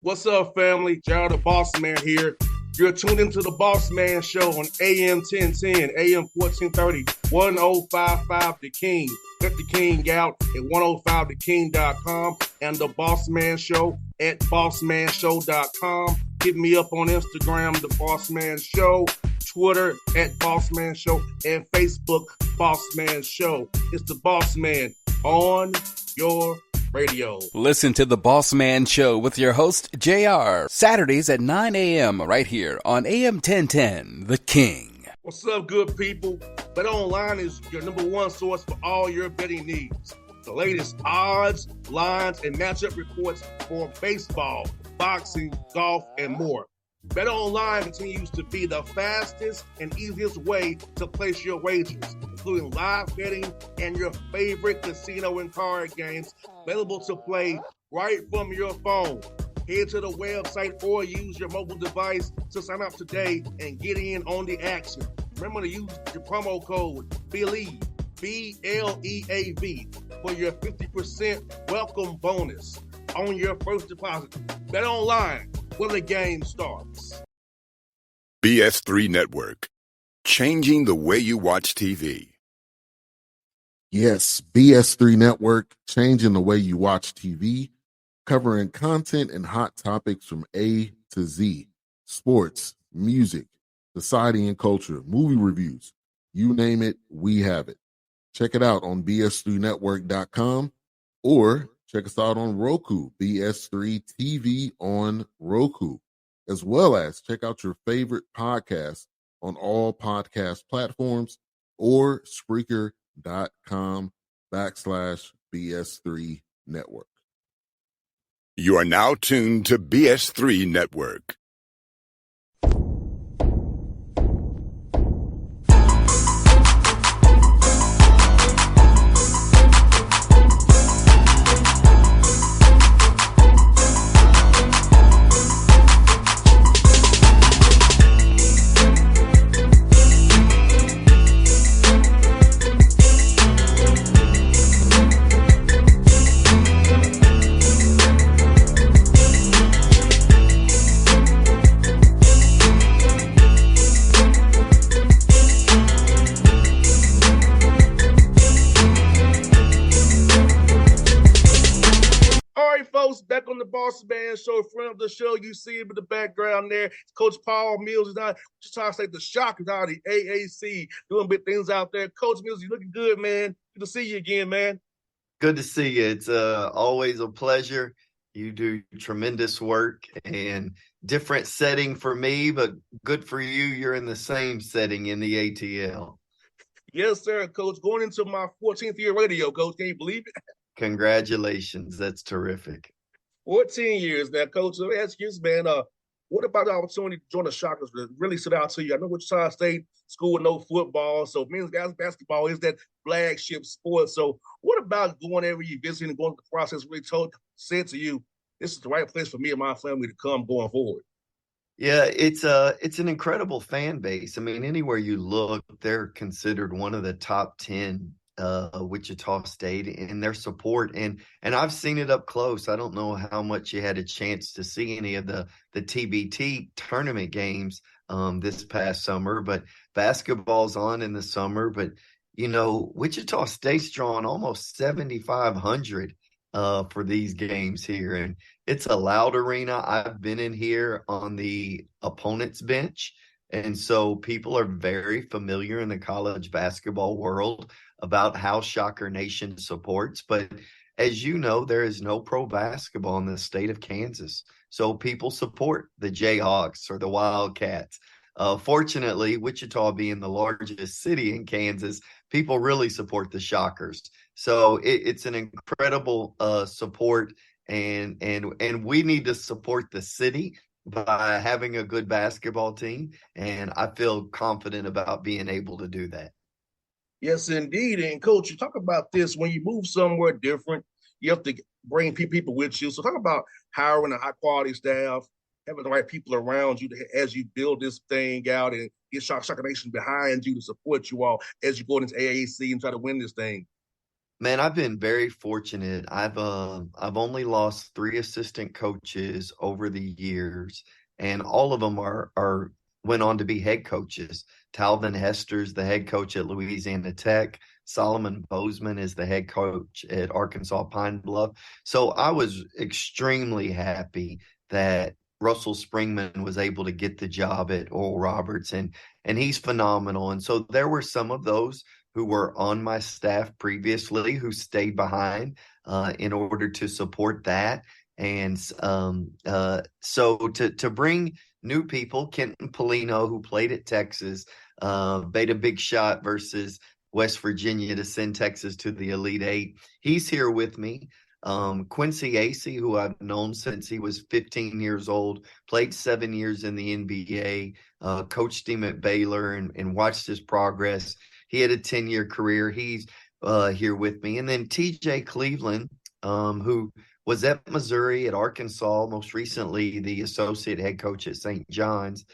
What's up, family? Jared the Bossman here. You're tuned into the Bossman Show on AM 1010, AM 1430, 1055 The King. Let the King out at 105theking.com and the Bossman Show at bossmanshow.com. Hit me up on Instagram, The Bossman Show, Twitter at Bossman Show, and Facebook, Bossman Show. It's the Bossman on your radio. Listen to the Bossman Show with your host, JR, Saturdays at 9 a.m. right here on AM 1010, The King. What's up, good people? BetOnline is your number one source for all your betting needs. The latest odds, lines, and matchup reports for baseball, boxing, golf, and more. BetOnline continues to be the fastest and easiest way to place your wagers, including live betting and your favorite casino and card games available to play right from your phone. Head to the website or use your mobile device to sign up today and get in on the action. Remember to use your promo code BELIEVE, BLEAV, for your 50% welcome bonus on your first deposit. BetOnline, where the game starts. BS3 Network, changing the way you watch TV. Yes, BS3 Network, changing the way you watch TV, covering content and hot topics from A to Z, sports, music, society and culture, movie reviews, you name it, we have it. Check it out on bs3network.com or check us out on Roku, BS3 TV on Roku, as well as check out your favorite podcast on all podcast platforms or Spreaker.com/BS3 Network. You are now tuned to BS3 Network. Back on the Bossman Show, friend of the show, you see him in the background there. Coach Paul Mills is not just trying to say the Shockers out of the AAC, doing big things out there. Coach Mills, you looking good, man. Good to see you again, man. Good to see you. It's always a pleasure. You do tremendous work and different setting for me, but good for you. You're in the same setting in the ATL. Yes, sir, Coach. Going into my 14th year radio, Coach. Can you believe it? Congratulations. That's terrific. 14 years now, Coach. Let me ask you this, man. What about the opportunity to join the Shockers that really stood out to you? I know Wichita State school with no football, so men's guys basketball is that flagship sport. So what about going every year, visiting and going through the process really said to you, this is the right place for me and my family to come going forward? Yeah, it's an incredible fan base. I mean, anywhere you look, they're considered one of the top 10 Wichita State in their support. And I've seen it up close. I don't know how much you had a chance to see any of the TBT tournament games this past summer, but basketball's on in the summer. But, you know, Wichita State's drawn almost 7,500 for these games here. And it's a loud arena. I've been in here on the opponent's bench. And so people are very familiar in the college basketball world about how Shocker Nation supports. But as you know, there is no pro basketball in the state of Kansas. So people support the Jayhawks or the Wildcats. Fortunately, Wichita being the largest city in Kansas, people really support the Shockers. So it's an incredible support, and we need to support the city by having a good basketball team, and I feel confident about being able to do that. Yes, indeed. And Coach, you talk about this when you move somewhere different, you have to bring people with you. So talk about hiring a high-quality staff, having the right people around you as you build this thing out and get Shocker Nation behind you to support you all as you go into AAC and try to win this thing. Man, I've been very fortunate. I've only lost 3 assistant coaches over the years, and all of them are went on to be head coaches. Talvin Hester's the head coach at Louisiana Tech. Solomon Bossman is the head coach at Arkansas Pine Bluff. So I was extremely happy that Russell Springman was able to get the job at Oral Roberts, and he's phenomenal. And so there were some of those who were on my staff previously who stayed behind in order to support that. And so to bring new people, Kenton Polino, who played at Texas, made a big shot versus West Virginia to send Texas to the Elite Eight. He's here with me. Quincy Acey, who I've known since he was 15 years old, played 7 years in the NBA, coached him at Baylor and watched his progress. He had a 10-year career. He's here with me. And then TJ Cleveland, who was at Missouri, at Arkansas, most recently the associate head coach at St. John's.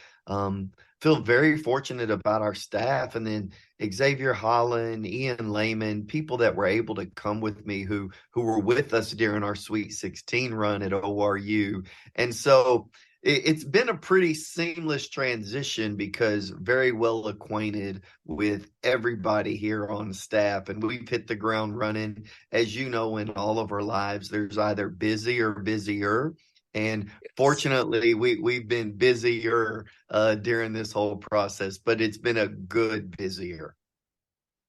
Feel very fortunate about our staff. And then Xavier Holland, Ian Lehman, people that were able to come with me who were with us during our Sweet 16 run at ORU. And so it's been a pretty seamless transition because very well acquainted with everybody here on staff, and we've hit the ground running. As you know, in all of our lives, there's either busy or busier. And fortunately, we've been busier during this whole process, but it's been a good busier.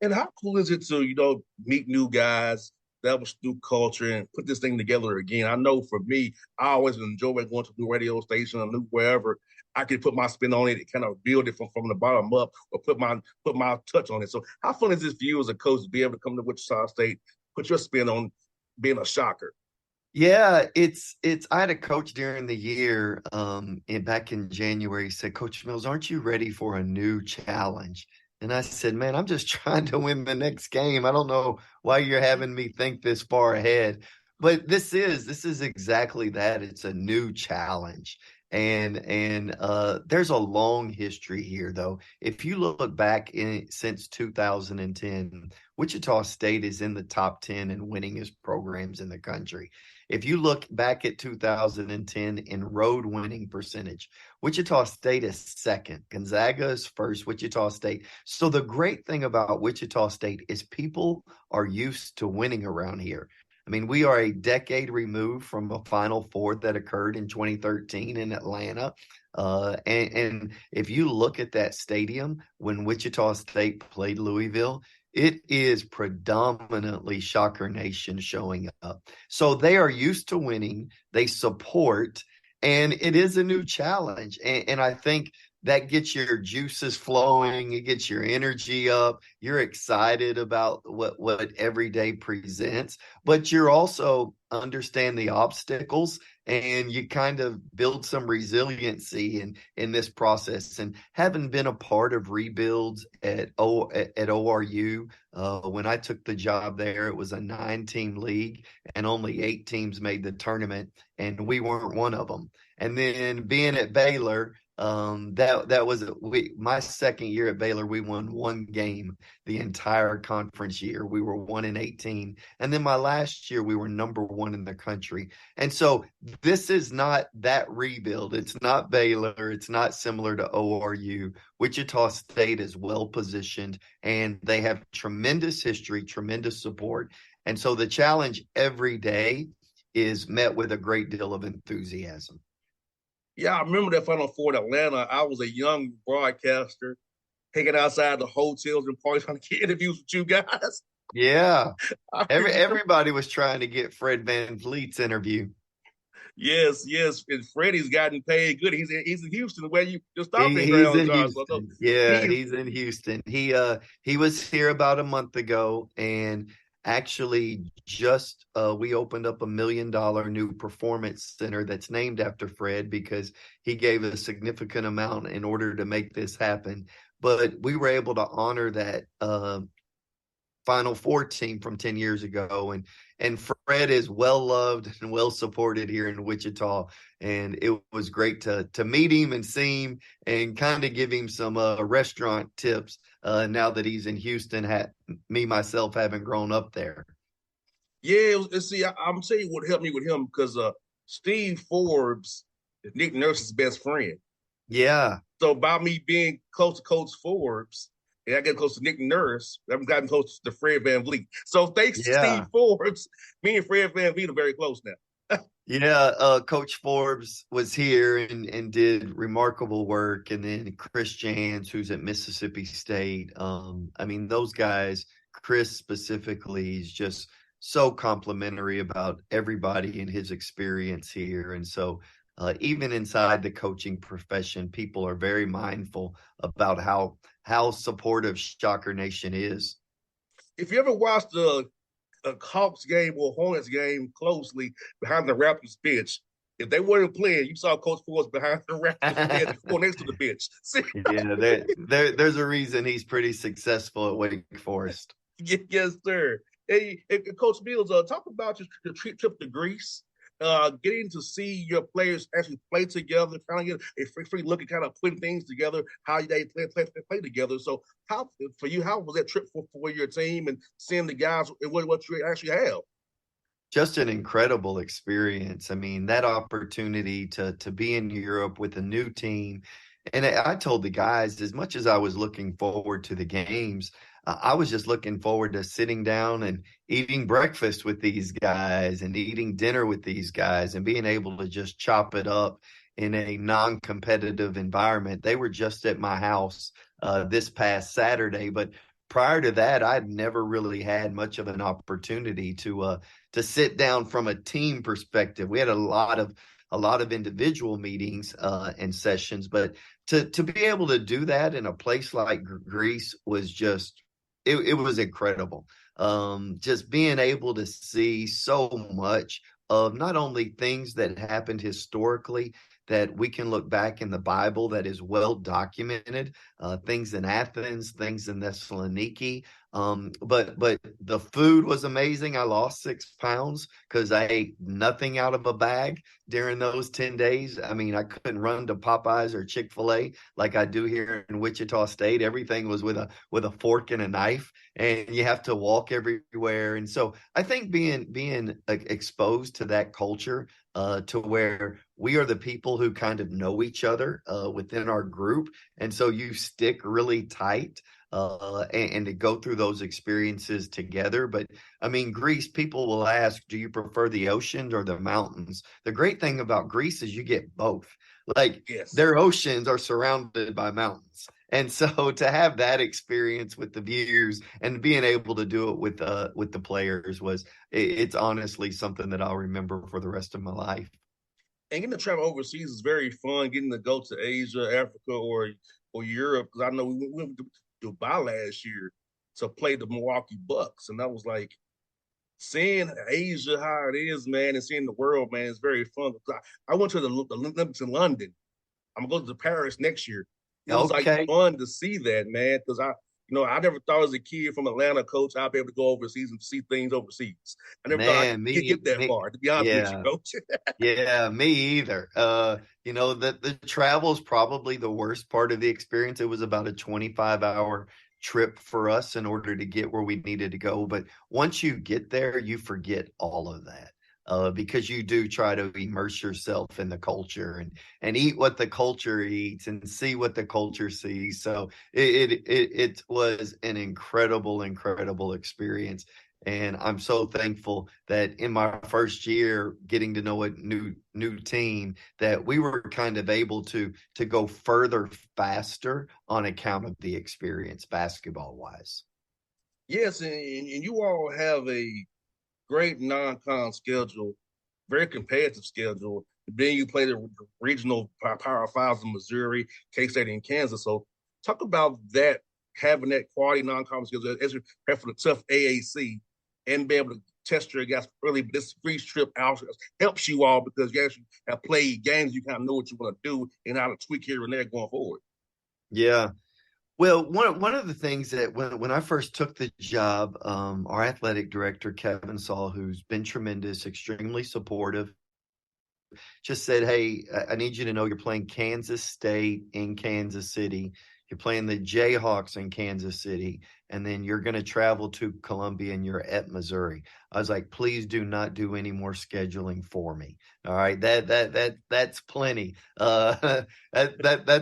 And how cool is it to, meet new guys, establish new culture, and put this thing together again? I know for me, I always enjoy going to a new radio station or new wherever. I can put my spin on it and kind of build it from the bottom up, or put my touch on it. So how fun is this for you as a coach to be able to come to Wichita State, put your spin on being a shocker? Yeah, it's I had a coach during the year back in January said, Coach Mills, aren't you ready for a new challenge? And I said, man, I'm just trying to win the next game. I don't know why you're having me think this far ahead. But this is exactly that. It's a new challenge. And there's a long history here, though. If you look back since 2010, Wichita State is in the top 10 in winningest programs in the country. If you look back at 2010 in road winning percentage, Wichita State is second. Gonzaga is first, Wichita State. So the great thing about Wichita State is people are used to winning around here. I mean, we are a decade removed from a Final Four that occurred in 2013 in Atlanta. And if you look at that stadium when Wichita State played Louisville, it is predominantly Shocker Nation showing up. So they are used to winning. They support, and it is a new challenge. And I think that gets your juices flowing. It gets your energy up. You're excited about what every day presents, but you're also understand the obstacles, and you kind of build some resiliency in this process. And having been a part of rebuilds at ORU, when I took the job there, it was a 9-team league and only 8 teams made the tournament, and we weren't one of them. And then being at Baylor, that was my second year at Baylor. We won 1 game the entire conference year. We were 1-18, and then my last year we were number 1 in the country. And so this is not that rebuild. It's not Baylor. It's not similar to ORU. Wichita State is well positioned, and they have tremendous history, tremendous support. And so the challenge every day is met with a great deal of enthusiasm. Yeah, I remember that Final Four in Atlanta. I was a young broadcaster hanging outside the hotels and parties trying to get interviews with you guys. Yeah. Everybody was trying to get Fred VanVleet's interview. Yes. And Freddie's gotten paid good. He's in Houston, where you just stopping He's in Houston. He's in Houston. He was here about a month ago, and actually just we opened up $1 million new performance center that's named after Fred, because he gave a significant amount in order to make this happen. But we were able to honor that Final Four team from 10 years ago. And Fred is well loved and well supported here in Wichita. And it was great to meet him and see him and kind of give him some restaurant tips now that he's in Houston, myself having grown up there. Yeah, see, I'm telling you what helped me with him because Steve Forbes is Nick Nurse's best friend. Yeah. So by me being close to Coach Forbes, and I get close to Nick Nurse, I've gotten close to Fred Van Vliet. So thanks to Steve Yeah. Forbes, me and Fred Van Vliet are very close now. Yeah, Coach Forbes was here and did remarkable work, and then Chris Jans, who's at Mississippi State. I mean, those guys, Chris specifically, is just so complimentary about everybody and his experience here. And so, even inside the coaching profession, people are very mindful about how supportive Shocker Nation is. If you ever watched a Hawks game or Hornets game closely behind the Raptors bench, if they weren't playing, you saw Coach Forbes behind the Raptors bench or next to the bench. See? Yeah, there's a reason he's pretty successful at Wake Forest. Yes, sir. Hey, Coach Mills, talk about your trip to Greece. Getting to see your players actually play together, kind of get a free look at kind of putting things together, how they play together. So, how for you? How was that trip for your team and seeing the guys and what you actually have? Just an incredible experience. I mean, that opportunity to be in Europe with a new team. And I told the guys, as much as I was looking forward to the games, I was just looking forward to sitting down and eating breakfast with these guys and eating dinner with these guys and being able to just chop it up in a non-competitive environment. They were just at my house this past Saturday, but prior to that, I'd never really had much of an opportunity to sit down from a team perspective. We had a lot of individual meetings and sessions, but to be able to do that in a place like Greece was just it was incredible. Just being able to see so much of not only things that happened historically that we can look back in the Bible that is well documented, things in Athens, things in Thessaloniki. But the food was amazing. I lost 6 pounds because I ate nothing out of a bag during those 10 days. I mean, I couldn't run to Popeyes or Chick-fil-A like I do here in Wichita State. Everything was with a fork and a knife, and you have to walk everywhere. And so I think being exposed to that culture, to where we are the people who kind of know each other within our group. And so you stick really tight and to go through those experiences together. But I mean, Greece, people will ask, do you prefer the oceans or the mountains? The great thing about Greece is you get both. Like Yes. their oceans are surrounded by mountains. And so to have that experience with the views and being able to do it with the players it's honestly something that I'll remember for the rest of my life. And getting to travel overseas is very fun. Getting to go to Asia, Africa, or Europe, because I know we went to Dubai last year to play the Milwaukee Bucks, and I was like, seeing Asia how it is, man, and seeing the world, man, is very fun. I went to the Olympics in London. I'm going to Paris next year. It was like fun to see that, man, because I never thought as a kid from Atlanta, coach, I'd be able to go overseas and see things overseas. I never thought I could get that far, to be honest with you, coach. Yeah, me either. The travel is probably the worst part of the experience. It was about a 25-hour trip for us in order to get where we needed to go. But once you get there, you forget all of that. Because you do try to immerse yourself in the culture and eat what the culture eats and see what the culture sees. So it was an incredible experience. And I'm so thankful that in my first year, getting to know a new team, that we were kind of able to go further faster on account of the experience basketball wise. Yes, and you all have a great non-con schedule, very competitive schedule. Then you play the regional Power Fives in Missouri, K-State, and Kansas. So talk about that, having that quality non-con schedule as you prepare for the tough AAC and be able to test your guys early. But this Greece trip out helps you all because you actually have played games. You kind of know what you want to do and how to tweak here and there going forward. Yeah. Well, one of the things that when I first took the job, our athletic director, Kevin Saul, who's been tremendous, extremely supportive, just said, hey, I need you to know you're playing Kansas State in Kansas City. You're playing the Jayhawks in Kansas City, and then you're going to travel to Columbia and you're at Missouri. I was like, please do not do any more scheduling for me. All right, that's plenty. That's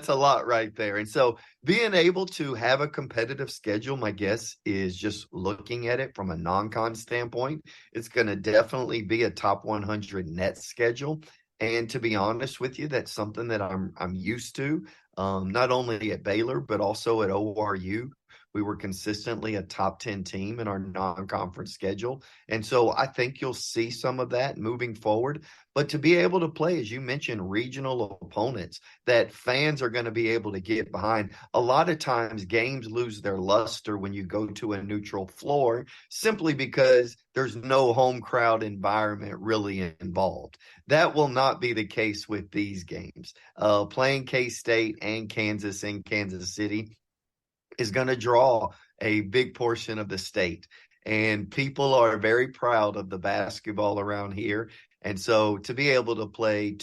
a lot right there. And so being able to have a competitive schedule, my guess is just looking at it from a non-con standpoint, it's going to definitely be a top 100 net schedule. And to be honest with you, that's something that I'm used to, not only at Baylor, but also at ORU. We were consistently a top 10 team in our non-conference schedule. And so I think you'll see some of that moving forward. But to be able to play, as you mentioned, regional opponents that fans are going to be able to get behind, a lot of times games lose their luster when you go to a neutral floor simply because there's no home crowd environment really involved. That will not be the case with these games. Playing K-State and Kansas in Kansas City is going to draw a big portion of the state. And people are very proud of the basketball around here. And so to be able to play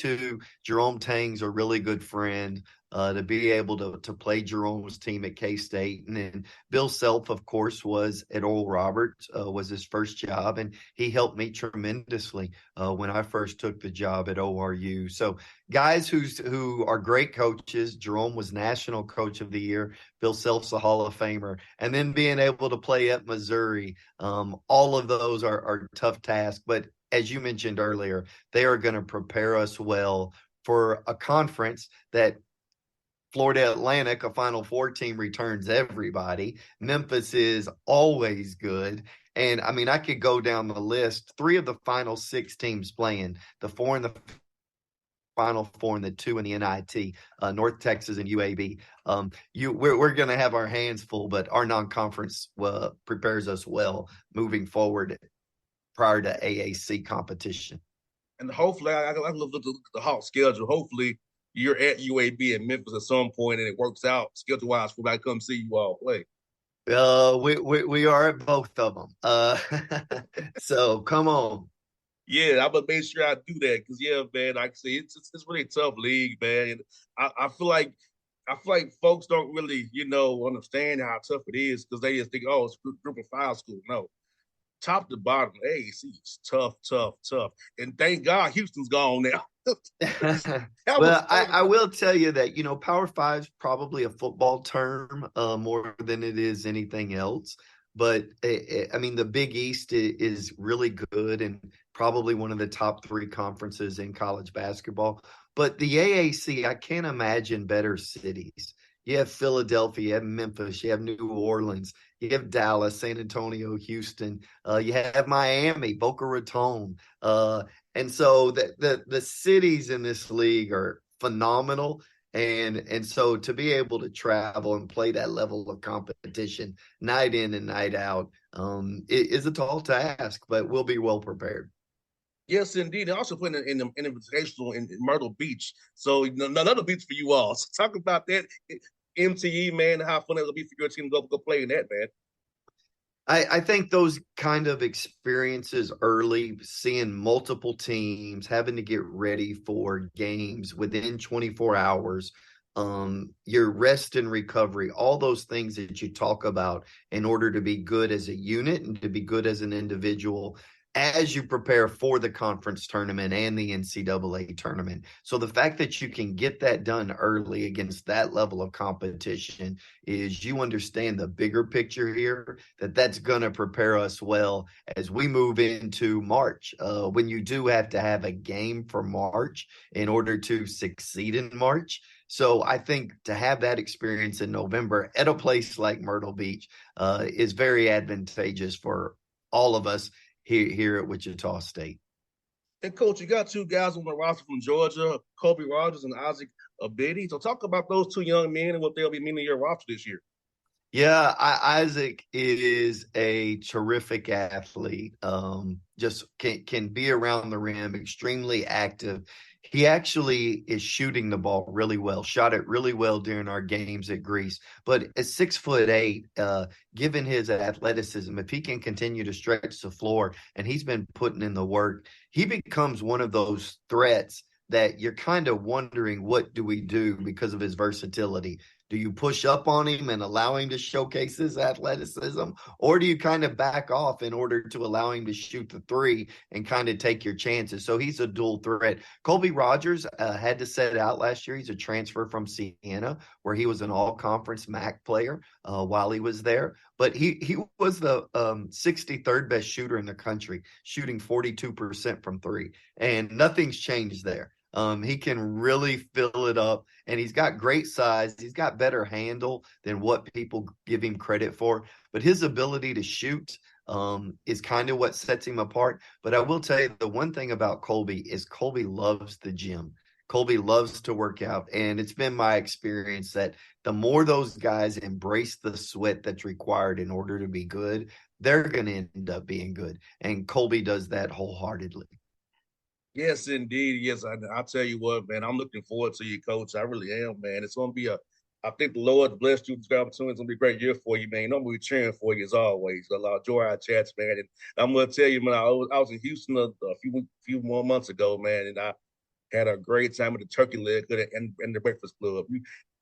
Jerome Tang's a really good friend, to be able to play Jerome's team at K-State. And then Bill Self, of course, was at Oral Roberts, was his first job. And he helped me tremendously when I first took the job at ORU. So guys who are great coaches. Jerome was National Coach of the Year. Bill Self's a Hall of Famer. And then being able to play at Missouri, all of those are tough tasks. But as you mentioned earlier, they are going to prepare us well for a conference that Florida Atlantic, a Final Four team, returns everybody. Memphis is always good. And, I mean, I could go down the list. 3 of the Final 6 teams playing, the 4 in the Final Four and the 2 in the NIT, North Texas and UAB. We're going to have our hands full, but our non-conference prepares us well moving forward prior to AAC competition. And hopefully, I look at the Hawk schedule. Hopefully, you're at UAB in Memphis at some point, and it works out schedule-wise for I come see you all play. We are at both of them. So come on. Yeah, I'm gonna make sure I do that because man, like I say, it's really a tough league, man. And I feel like folks don't really, understand how tough it is because they just think, oh, it's group of 5 school. No, top to bottom, AAC is tough. And thank God Houston's gone now. Well, I will tell you that, Power 5 is probably a football term more than it is anything else. But, I mean, the Big East is really good and probably one of the top 3 conferences in college basketball. But the AAC, I can't imagine better cities. You have Philadelphia, you have Memphis, you have New Orleans, you have Dallas, San Antonio, Houston, you have Miami, Boca Raton. And so the cities in this league are phenomenal. And so to be able to travel and play that level of competition night in and night out it is a tall task, but we'll be well prepared. Yes, indeed. They're also playing in the invitational in Myrtle Beach. So another beach for you all. So talk about that. MTE, man, how fun it'll be for your team to go play in that, man. I think those kind of experiences early, seeing multiple teams, having to get ready for games within 24 hours, your rest and recovery, all those things that you talk about in order to be good as a unit and to be good as an individual as you prepare for the conference tournament and the NCAA tournament. So the fact that you can get that done early against that level of competition is you understand the bigger picture here, that's going to prepare us well as we move into March. When you do have to have a game for March in order to succeed in March. So I think to have that experience in November at a place like Myrtle Beach is very advantageous for all of us here at Wichita State. And Coach, you got 2 guys on the roster from Georgia, Kobe Rogers and Isaac Abedi. So talk about those 2 young men and what they'll be meaning to your roster this year. Yeah, Isaac is a terrific athlete. Just can be around the rim, extremely active. He actually is shooting the ball really well, shot it really well during our games at Greece. But at 6'8", given his athleticism, if he can continue to stretch the floor, and he's been putting in the work, he becomes one of those threats that you're kind of wondering, what do we do because of his versatility? Do you push up on him and allow him to showcase his athleticism? Or do you kind of back off in order to allow him to shoot the three and kind of take your chances? So he's a dual threat. Colby Rogers had to set out last year. He's a transfer from Siena, where he was an all-conference MAC player while he was there. But he was the 63rd best shooter in the country, shooting 42% from three. And nothing's changed there. He can really fill it up, and he's got great size. He's got better handle than what people give him credit for. But his ability to shoot is kind of what sets him apart. But I will tell you, the one thing about Colby is Colby loves the gym. Colby loves to work out, and it's been my experience that the more those guys embrace the sweat that's required in order to be good, they're going to end up being good. And Colby does that wholeheartedly. Yes, indeed. Yes, I'll tell you what, man, I'm looking forward to you, Coach. I really am, man. It's going to be I think the Lord blessed you with this opportunity. It's going to be a great year for you, man. I'm going to be cheering for you as always. I'll enjoy our chats, man. And I'm going to tell you, man, I was in Houston a few more months ago, man, and I had a great time at the Turkey Leg and the Breakfast Club.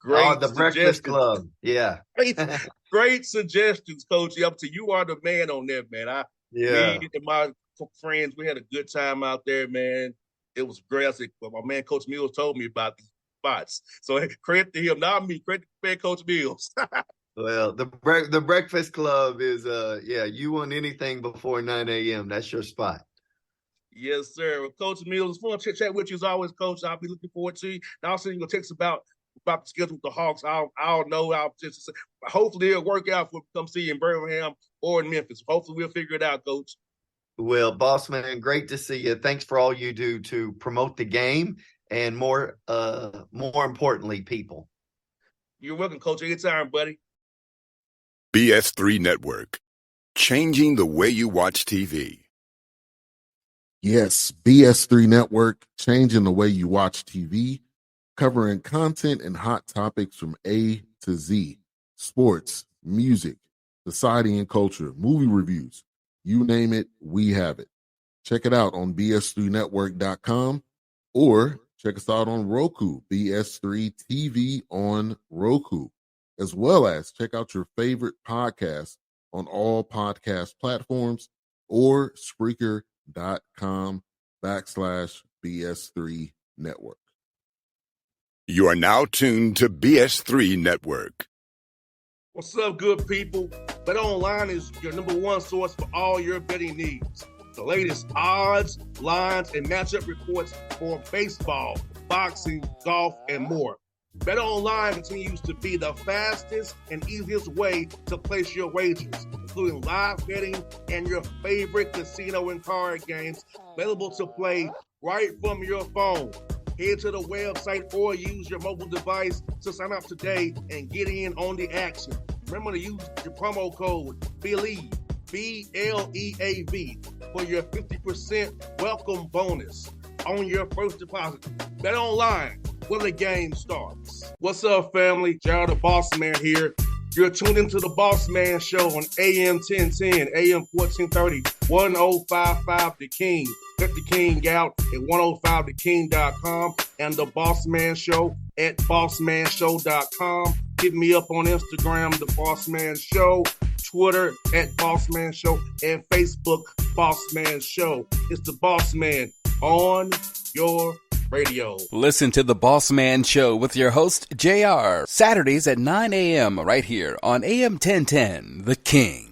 The Breakfast Club. Yeah. Great suggestions, Coach. You are the man on that, man. Me and my friends, we had a good time out there, man. It was great. But my man, Coach Mills, told me about these spots. So credit to him, not me. Credit to Coach Mills. Well, the Breakfast Club is, you want anything before 9 a.m., that's your spot. Yes, sir. Well, Coach Mills, it's fun to chat with you as always, Coach. I'll be looking forward to you. And I'll send you a text about the schedule with the Hawks. I'll know. Hopefully it'll work out for come see you in Birmingham or in Memphis. Hopefully we'll figure it out, Coach. Well, Bossman, great to see you. Thanks for all you do to promote the game and more importantly, people. You're welcome, Coach. Anytime, buddy. BS3 Network. Changing the way you watch TV. Yes, BS3 Network, changing the way you watch TV, covering content and hot topics from A to Z, sports, music, society and culture, movie reviews, you name it, we have it. Check it out on bs3network.com or check us out on Roku, BS3 TV on Roku, as well as check out your favorite podcast on all podcast platforms or Spreaker.com/BS3 Network. You are now tuned to BS3 Network. What's up, good people? Bet Online is your number one source for all your betting needs. The latest odds, lines, and matchup reports for baseball, boxing, golf, and more. Bet Online continues to be the fastest and easiest way to place your wagers, including live betting and your favorite casino and card games available to play right from your phone. Head to the website or use your mobile device to sign up today and get in on the action. Remember to use your promo code BELIEVE, BLEAV, for your 50% welcome bonus on your first deposit. Bet Online, where the game starts. What's up, family? Jared the Bossman here. You're tuned into the Bossman Show on AM 1010, AM 1430, 1055 The King. Check The King out at 105theking.com and the Bossman Show at bossmanshow.com. Hit me up on Instagram, The Bossman Show, Twitter at Bossman Show, and Facebook, Bossman Show. It's the Bossman on your radio. Listen to the Bossman Show with your host, JR, Saturdays at 9 a.m. right here on AM 1010, The King.